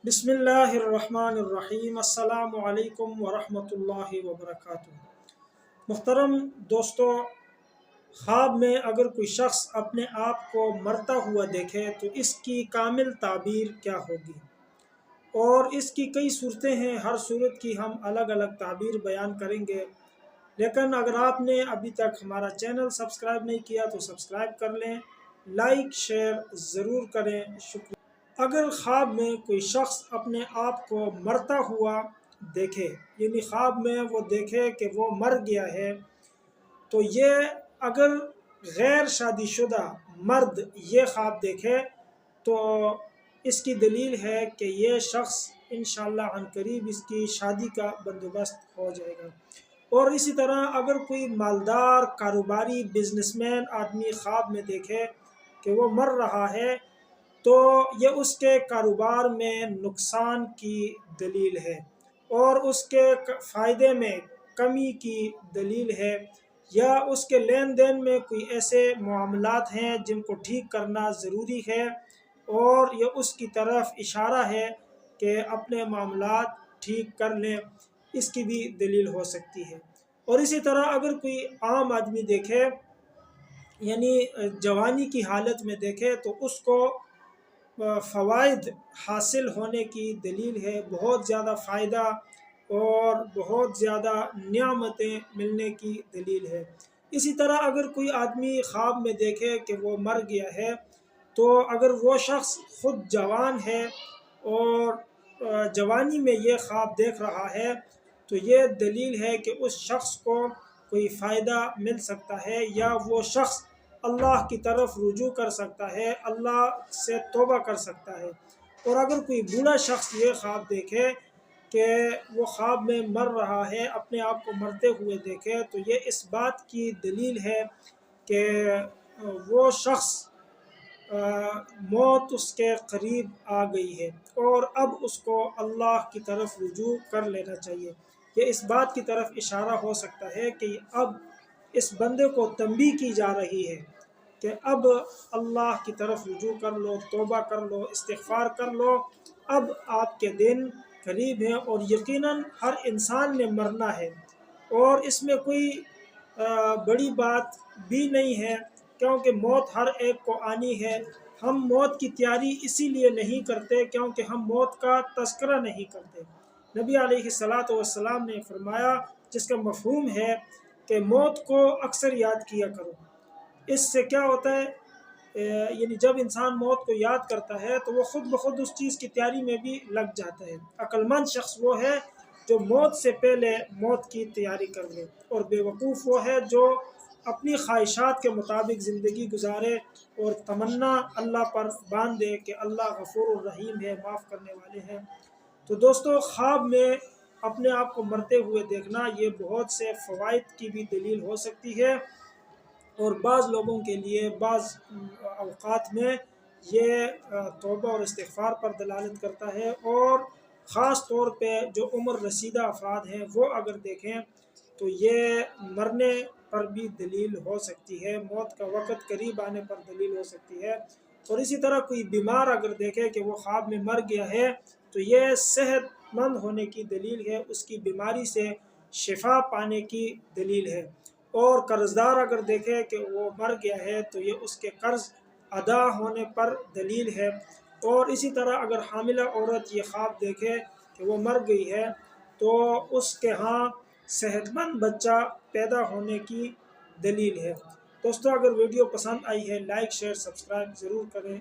बिस्मिल्लाहिर्रहमानिर्रहीम। अस्सलाम वालेकुम वरहमतुल्लाहि वबरकातुह। मुहतरम दोस्तों, ख्वाब में अगर कोई शख्स अपने आप को मरता हुआ देखे तो इसकी कामिल ताबीर क्या होगी, और इसकी कई सूरतें हैं। हर सूरत की हम अलग अलग ताबीर बयान करेंगे। लेकिन अगर आपने अभी तक हमारा चैनल सब्सक्राइब नहीं किया तो सब्सक्राइब कर लें, लाइक शेयर ज़रूर करें, शुक्रिया। अगर ख्वाब में कोई शख्स अपने आप को मरता हुआ देखे, यानी ख्वाब में वो देखे कि वो मर गया है, तो ये अगर गैर शादीशुदा मर्द ये ख्वाब देखे तो इसकी दलील है कि ये शख्स इंशाअल्लाह अनकरीब इसकी शादी का बंदोबस्त हो जाएगा। और इसी तरह अगर कोई मालदार कारोबारी बिजनेसमैन आदमी ख्वाब में देखे कि वो मर रहा है तो ये उसके कारोबार में नुकसान की दलील है और उसके फ़ायदे में कमी की दलील है, या उसके लेन देन में कोई ऐसे मामलात हैं जिनको ठीक करना ज़रूरी है और ये उसकी तरफ इशारा है कि अपने मामलात ठीक कर लें, इसकी भी दलील हो सकती है। और इसी तरह अगर कोई आम आदमी देखे, यानी जवानी की हालत में देखे, तो उसको फ़वाइद हासिल होने की दलील है, बहुत ज़्यादा फ़ायदा और बहुत ज़्यादा नियामतें मिलने की दलील है। इसी तरह अगर कोई आदमी ख्वाब में देखे कि वो मर गया है, तो अगर वो शख्स ख़ुद जवान है और जवानी में ये ख्वाब देख रहा है तो ये दलील है कि उस शख्स को कोई फ़ायदा मिल सकता है, या वो शख्स अल्लाह की तरफ रुजू कर सकता है, अल्लाह से तौबा कर सकता है। और अगर कोई बूढ़ा शख्स ये ख्वाब देखे कि वो ख्वाब में मर रहा है, अपने आप को मरते हुए देखे, तो ये इस बात की दलील है कि वो शख्स मौत उसके करीब आ गई है और अब उसको अल्लाह की तरफ रुजू कर लेना चाहिए। ये इस बात की तरफ इशारा हो सकता है कि अब इस बंदे को तंबीह की जा रही है कि अब अल्लाह की तरफ रुजू कर लो, तौबा कर लो, इस्तिग़फ़ार कर लो, अब आपके दिन करीब हैं और यकीनन हर इंसान ने मरना है और इसमें कोई बड़ी बात भी नहीं है, क्योंकि मौत हर एक को आनी है। हम मौत की तैयारी इसीलिए नहीं करते क्योंकि हम मौत का तज़किरा नहीं करते। नबी अलैहिस्सलातु वस्सलाम ने फरमाया, जिसका मफ़हूम है कि मौत को अक्सर याद किया करो। इससे क्या होता है, यानी जब इंसान मौत को याद करता है तो वो ख़ुद ब खुद उस चीज़ की तैयारी में भी लग जाता है। अक्लमंद शख्स वो है जो मौत से पहले मौत की तैयारी कर ले, और बेवकूफ़ वो है जो अपनी ख्वाहिशात के मुताबिक ज़िंदगी गुजारे और तमन्ना अल्लाह पर बांध दे कि अल्लाह गफ़ूर रहीम है, माफ़ करने वाले हैं। तो दोस्तों, ख्वाब में अपने आप को मरते हुए देखना ये बहुत से फ़वाइद की भी दलील हो सकती है, और बाज़ लोगों के लिए बाज़ अवक़ात में ये तौबा और इस्तिग़फ़ार पर दलालत करता है। और ख़ास तौर पे जो उम्र रसीदा अफ़राद हैं वो अगर देखें तो ये मरने पर भी दलील हो सकती है, मौत का वक़्त करीब आने पर दलील हो सकती है। और इसी तरह कोई बीमार अगर देखे कि वो ख्वाब में मर गया है तो ये सेहतमंद होने की दलील है, उसकी बीमारी से शिफा पाने की दलील है। और कर्ज़दार अगर देखे कि वो मर गया है तो ये उसके कर्ज़ अदा होने पर दलील है। और इसी तरह अगर हामिला औरत ये ख्वाब देखे कि वो मर गई है तो उसके यहाँ सेहतमंद बच्चा पैदा होने की दलील है। दोस्तों, अगर वीडियो पसंद आई है लाइक शेयर सब्सक्राइब ज़रूर करें।